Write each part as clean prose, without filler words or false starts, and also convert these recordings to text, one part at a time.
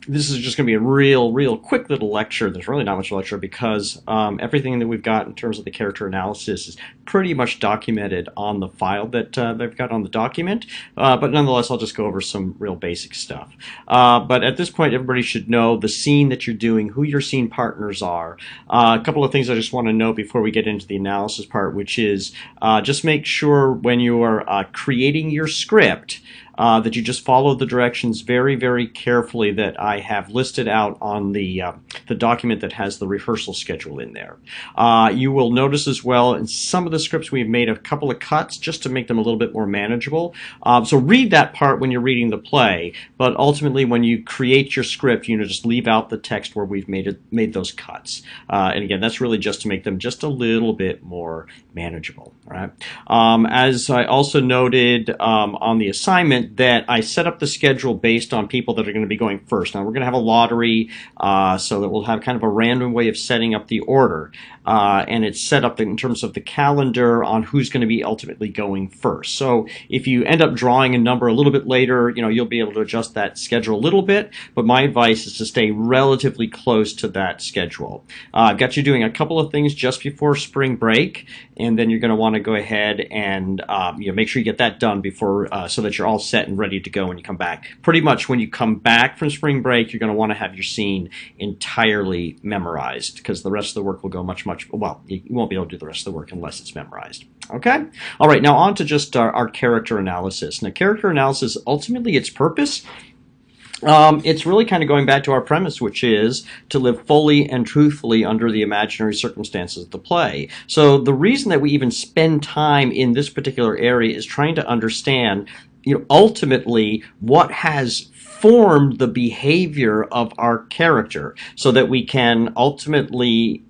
This is just going to be a real quick little lecture. There's really not much lecture because everything that we've got in terms of the character analysis is pretty much documented on the file that they've got on the document. But nonetheless, I'll just go over some real basic stuff. But at this point, everybody should know the scene that you're doing, who your scene partners are. A couple of things I just want to note before we get into the analysis part, which is just make sure when you are creating your script that you just follow the directions very carefully that I have listed out on the document that has the rehearsal schedule in there. You will notice as well in some of the scripts we've made a couple of cuts just to make them a little bit more manageable. So read that part when you're reading the play, but ultimately when you create your script, just leave out the text where we've made those cuts. And again, that's really just to make them just a little bit more manageable. All right. As I also noted on the assignment, that I set up the schedule based on people that are going to be going first. Now we're going to have a lottery, so that we'll have kind of a random way of setting up the order. And it's set up in terms of the calendar on who's going to be ultimately going first. So if you end up drawing a number a little bit later, you'll be able to adjust that schedule a little bit, but my advice is to stay relatively close to that schedule. I've got you doing a couple of things just before spring break, and then you're going to want to go ahead and make sure you get that done before so that you're all set and ready to go when you come back. Pretty much when you come back from spring break, you're going to want to have your scene entirely memorized, because the rest of the work will go much, well, you won't be able to do the rest of the work unless it's memorized. Okay? All right, now on to just our character analysis. Now, character analysis, ultimately its purpose, it's really kind of going back to our premise, which is to live fully and truthfully under the imaginary circumstances of the play. So the reason that we even spend time in this particular area is trying to understand, ultimately what has formed the behavior of our character, so that we can ultimately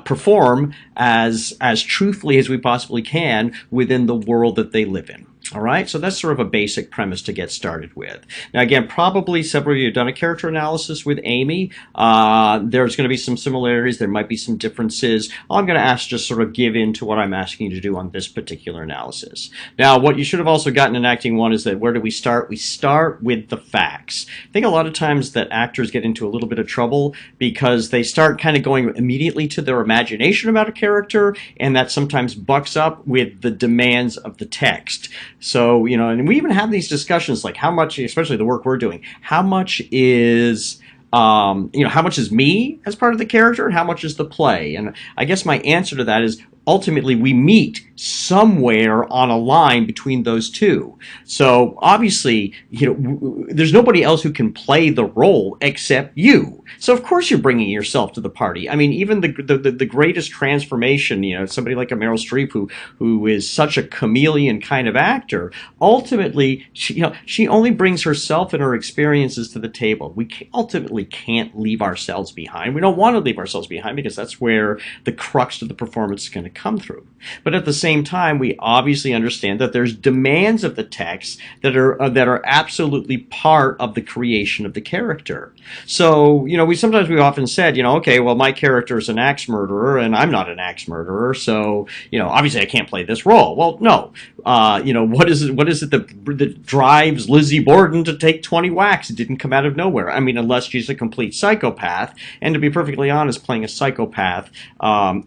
perform as truthfully as we possibly can within the world that they live in. All right, so that's sort of a basic premise to get started with. Now, again, probably several of you have done a character analysis with Amy. There's going to be some similarities. There might be some differences. All I'm going to ask just sort of give in to what I'm asking you to do on this particular analysis. Now, what you should have also gotten in Acting 1 is that where do we start? We start with the facts. I think a lot of times that actors get into a little bit of trouble because they start kind of going immediately to their imagination about a character, and that sometimes bucks up with the demands of the text. So, and we even have these discussions like how much, especially the work we're doing, how much is, how much is me as part of the character and how much is the play? And I guess my answer to that is ultimately we meet somewhere on a line between those two. So obviously, there's nobody else who can play the role except you. So of course you're bringing yourself to the party. I mean, even the greatest transformation, somebody like a Meryl Streep who is such a chameleon kind of actor, ultimately, she only brings herself and her experiences to the table. We ultimately can't leave ourselves behind. We don't want to leave ourselves behind because that's where the crux of the performance is going to come through. But at the same time, we obviously understand that there's demands of the text that are absolutely part of the creation of the character. So, we often said, okay, well, my character is an axe murderer and I'm not an axe murderer, so, obviously I can't play this role. Well, no. What is it that drives Lizzie Borden to take 20 whacks? It didn't come out of nowhere. I mean, unless she's a complete psychopath. And to be perfectly honest, playing a psychopath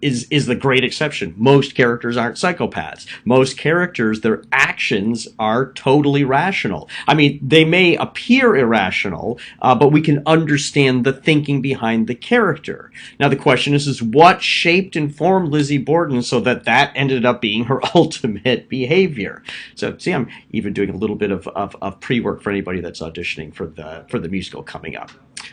is the great exception. Most characters aren't psychopaths. Most characters, their actions are totally rational. I mean, they may appear irrational, but we can understand the thinking behind the character. Now, the question is what shaped and formed Lizzie Borden so that ended up being her ultimate behavior? So, see, I'm even doing a little bit of pre-work for anybody that's auditioning for the musical coming up.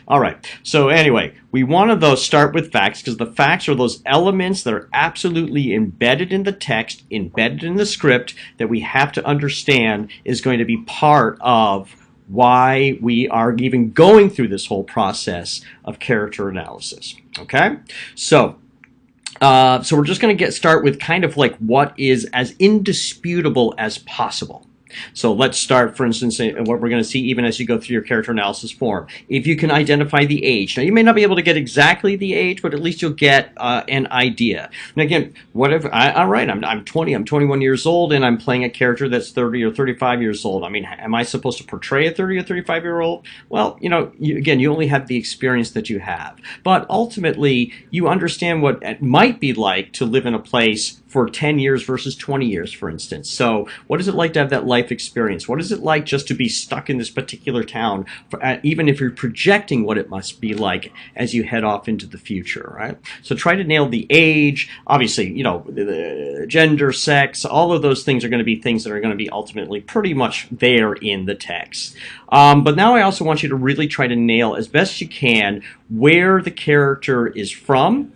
All right, so anyway, we want to start with facts because the facts are those elements that are absolutely embedded in the text, embedded in the script, that we have to understand is going to be part of why we are even going through this whole process of character analysis. Okay, so we're just going to start with kind of like what is as indisputable as possible. So let's start, for instance, what we're going to see even as you go through your character analysis form. If you can identify the age. Now, you may not be able to get exactly the age, but at least you'll get an idea. And again, what if, all right, I'm 20, I'm 21 years old, and I'm playing a character that's 30 or 35 years old. I mean, am I supposed to portray a 30 or 35-year-old? Well, again, you only have the experience that you have. But ultimately, you understand what it might be like to live in a place for 10 years versus 20 years, for instance. So what is it like to have that life experience? What is it like just to be stuck in this particular town, even if you're projecting what it must be like as you head off into the future, right? So try to nail the age. Obviously, the gender, sex, all of those things are going to be things that are going to be ultimately pretty much there in the text. But now I also want you to really try to nail as best you can where the character is from.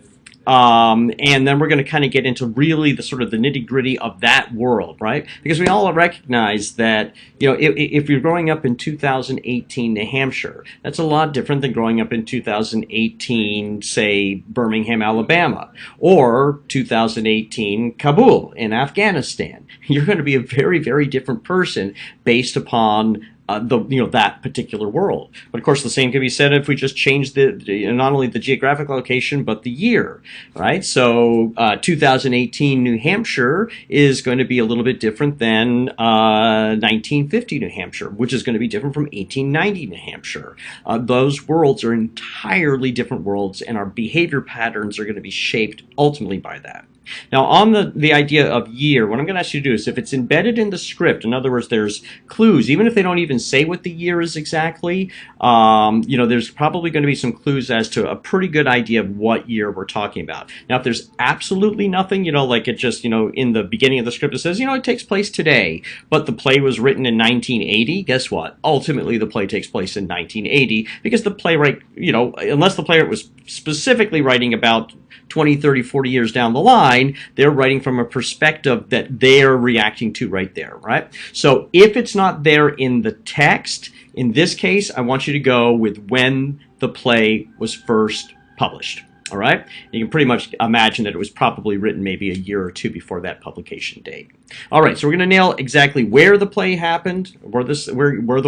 And then we're going to kind of get into really the sort of the nitty-gritty of that world, right? Because we all recognize that, if you're growing up in 2018 New Hampshire, that's a lot different than growing up in 2018, say, Birmingham, Alabama, or 2018 Kabul in Afghanistan. You're going to be a very, very different person based upon that particular world. But of course, the same can be said if we just change not only the geographic location but the year, right? So 2018 New Hampshire is going to be a little bit different than 1950 New Hampshire, which is going to be different from 1890 New Hampshire. Those worlds are entirely different worlds, and our behavior patterns are going to be shaped ultimately by that. Now, on the idea of year, what I'm going to ask you to do is, if it's embedded in the script, in other words, there's clues, even if they don't even say what the year is exactly, there's probably going to be some clues as to a pretty good idea of what year we're talking about. Now, if there's absolutely nothing, like it just, in the beginning of the script, it says, it takes place today, but the play was written in 1980, guess what? Ultimately, the play takes place in 1980, because the playwright, unless the playwright was specifically writing about 20, 30, 40 years down the line, they're writing from a perspective that they're reacting to right there, right? So if it's not there in the text, in this case, I want you to go with when the play was first published. All right? You can pretty much imagine that it was probably written maybe a year or two before that publication date. All right, so we're going to nail exactly where the play happened, where the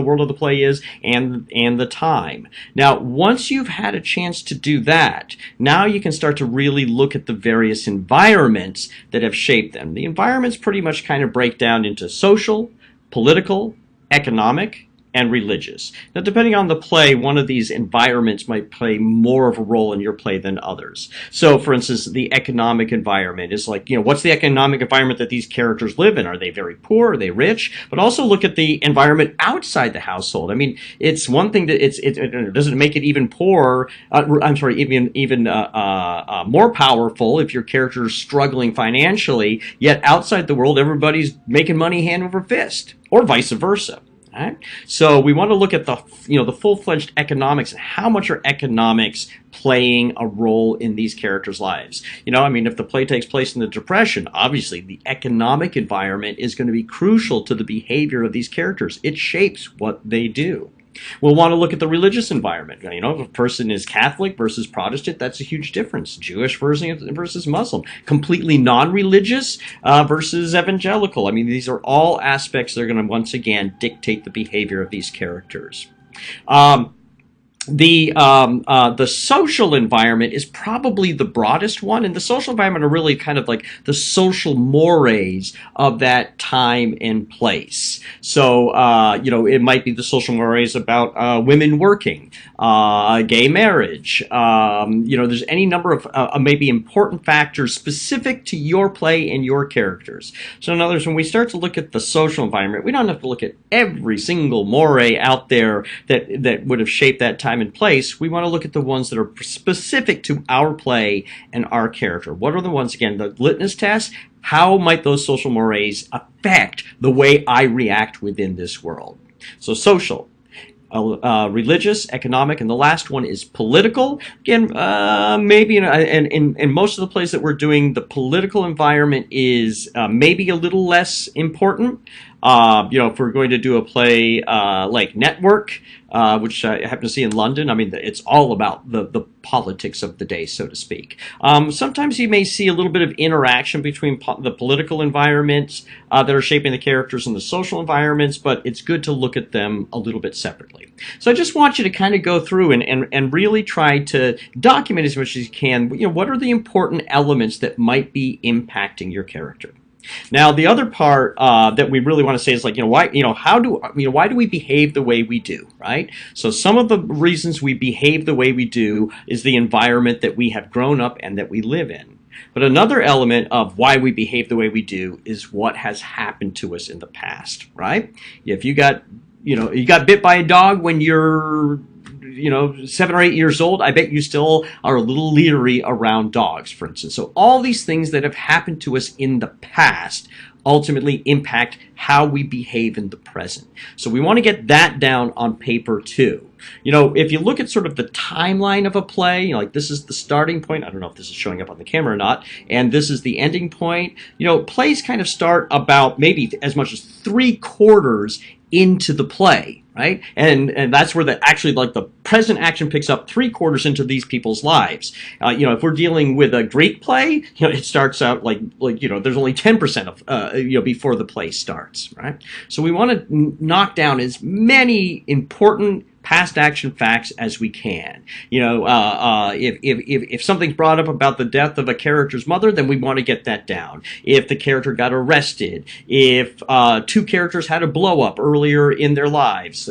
world of the play is, and the time. Now, once you've had a chance to do that, now you can start to really look at the various environments that have shaped them. The environments pretty much kind of break down into social, political, economic, and religious. Now, depending on the play, one of these environments might play more of a role in your play than others. So, for instance, the economic environment is like, what's the economic environment that these characters live in? Are they very poor? Are they rich? But also look at the environment outside the household. I mean, it's one thing that it doesn't make it even poorer. Even more powerful if your character is struggling financially. Yet outside the world, everybody's making money hand over fist, or vice versa. Right? So we want to look at the full-fledged economics and how much are economics playing a role in these characters' lives. If the play takes place in the Depression, obviously the economic environment is going to be crucial to the behavior of these characters. It shapes what they do. We'll want to look at the religious environment. If a person is Catholic versus Protestant, that's a huge difference. Jewish versus Muslim. Completely non-religious versus evangelical. These are all aspects that are going to, once again, dictate the behavior of these characters. The social environment is probably the broadest one, and the social environment are really kind of like the social mores of that time and place. So, it might be the social mores about women working, gay marriage. There's any number of maybe important factors specific to your play and your characters. So, in other words, when we start to look at the social environment, we don't have to look at every single more out there that would have shaped that time and place. We want to look at the ones that are specific to our play and our character. What are the ones, again, the litmus test? How might those social mores affect the way I react within this world? So social, religious, economic, and the last one is political. Again, maybe in most of the plays that we're doing, the political environment is maybe a little less important. If we're going to do a play like Network, which I happen to see in London. I mean, it's all about the politics of the day, so to speak. Sometimes you may see a little bit of interaction between the political environments that are shaping the characters and the social environments, but it's good to look at them a little bit separately. So I just want you to kind of go through and really try to document as much as you can, what are the important elements that might be impacting your character. Now, the other part that we really want to say is why do we behave the way we do, right? So some of the reasons we behave the way we do is the environment that we have grown up and that we live in. But another element of why we behave the way we do is what has happened to us in the past, right? If you got bit by a dog when you're 7 or 8 years old, I bet you still are a little leery around dogs, for instance. So all these things that have happened to us in the past ultimately impact how we behave in the present. So we want to get that down on paper too. If you look at sort of the timeline of a play, like this is the starting point. I don't know if this is showing up on the camera or not. And this is the ending point. Plays kind of start about maybe as much as 3/4 into the play, right? And that's where the present action picks up 3/4 into these people's lives. If we're dealing with a Greek play, it starts out like there's only 10% of before the play starts, right? So we want to knock down as many important past action facts as we can. If something's brought up about the death of a character's mother, then we want to get that down. If the character got arrested, if 2 characters had a blow up earlier in their lives,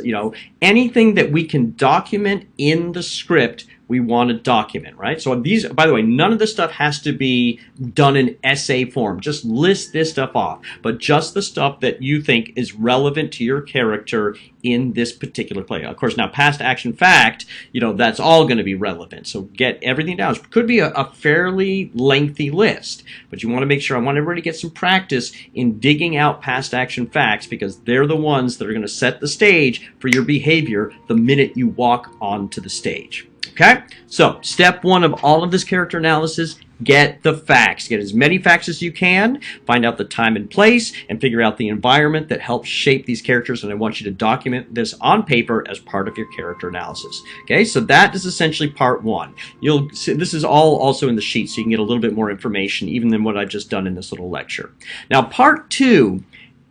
anything that we can document in the script, we want to document, right? So these, by the way, none of this stuff has to be done in essay form. Just list this stuff off, but just the stuff that you think is relevant to your character in this particular play. Of course, now past action fact, that's all going to be relevant. So get everything down. It could be a fairly lengthy list, but you want to make sure, I want everybody to get some practice in digging out past action facts, because they're the ones that are going to set the stage for your behavior the minute you walk onto the stage. Okay, so step 1 of all of this character analysis, get the facts. Get as many facts as you can, find out the time and place, and figure out the environment that helps shape these characters, and I want you to document this on paper as part of your character analysis. Okay, so that is essentially part 1. You'll see this is all also in the sheet, so you can get a little bit more information even than what I've just done in this little lecture. Now, part 2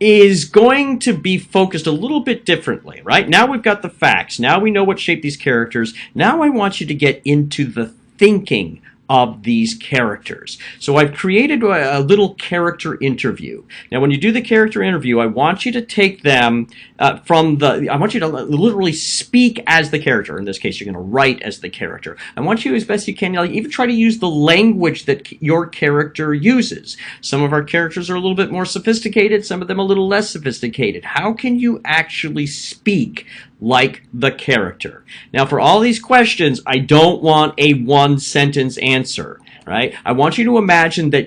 is going to be focused a little bit differently, right? Now we've got the facts. Now we know what shaped these characters. Now I want you to get into the thinking of these characters. So I've created a little character interview. Now when you do the character interview, I want you to take them I want you to literally speak as the character. In this case, you're going to write as the character. I want you, as best you can, even try to use the language that your character uses. Some of our characters are a little bit more sophisticated, some of them a little less sophisticated. How can you actually speak like the character? Now, for all these questions, I don't want a 1-sentence answer, right? I want you to imagine that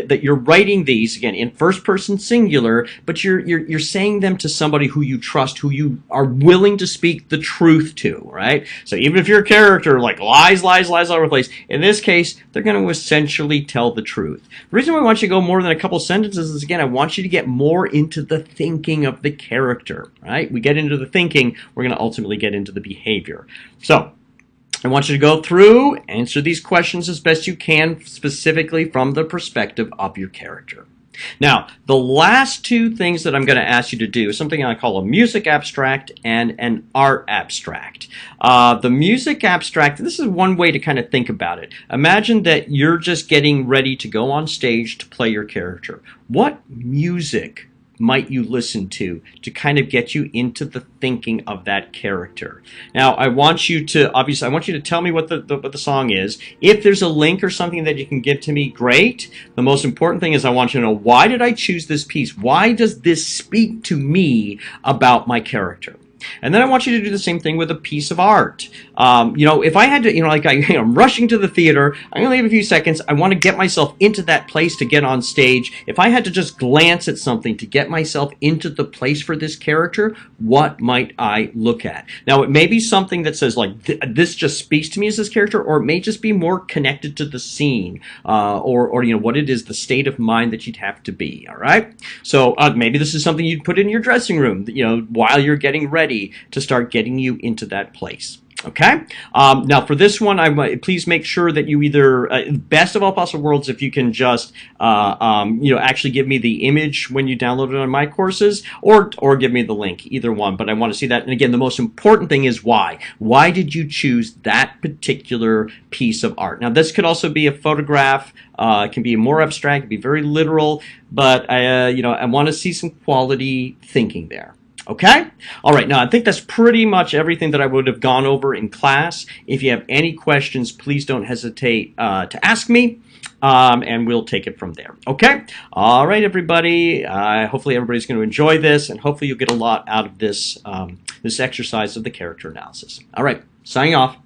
that you're writing these again in first person singular, but you're saying them to somebody who you trust, who you are willing to speak the truth to, right? So even if your character lies all over the place, in this case, they're going to essentially tell the truth. The reason why I want you to go more than a couple sentences is, again, I want you to get more into the thinking of the character, right? We get into the thinking, we're going to ultimately get into the behavior. So I want you to go through, answer these questions as best you can, specifically from the perspective of your character. Now, the last 2 things that I'm going to ask you to do is something I call a music abstract and an art abstract. The music abstract, this is one way to kind of think about it. Imagine that you're just getting ready to go on stage to play your character. What music might you listen to kind of get you into the thinking of that character? Now, I want you to tell me what the song is. If there's a link or something that you can give to me, great. The most important thing is I want you to know, why did I choose this piece? Why does this speak to me about my character? And then I want you to do the same thing with a piece of art. If I had to, I'm rushing to the theater, I only have a few seconds, I want to get myself into that place to get on stage. If I had to just glance at something to get myself into the place for this character, what might I look at? Now, it may be something that says, like, this just speaks to me as this character, or it may just be more connected to the scene, or what it is, the state of mind that you'd have to be, all right? So maybe this is something you'd put in your dressing room, while you're getting ready to start getting you into that place. Okay. Now for this one, please make sure that you either, best of all possible worlds, if you can just, actually give me the image when you download it on my courses, or give me the link, either one. But I want to see that. And again, the most important thing is why. Why did you choose that particular piece of art? Now this could also be a photograph. It can be more abstract, it can be very literal, but I want to see some quality thinking there. Okay? All right, now I think that's pretty much everything that I would have gone over in class. If you have any questions, please don't hesitate to ask me, and we'll take it from there. Okay? All right, everybody. Hopefully everybody's going to enjoy this, and hopefully you'll get a lot out of this, this exercise of the character analysis. All right, signing off.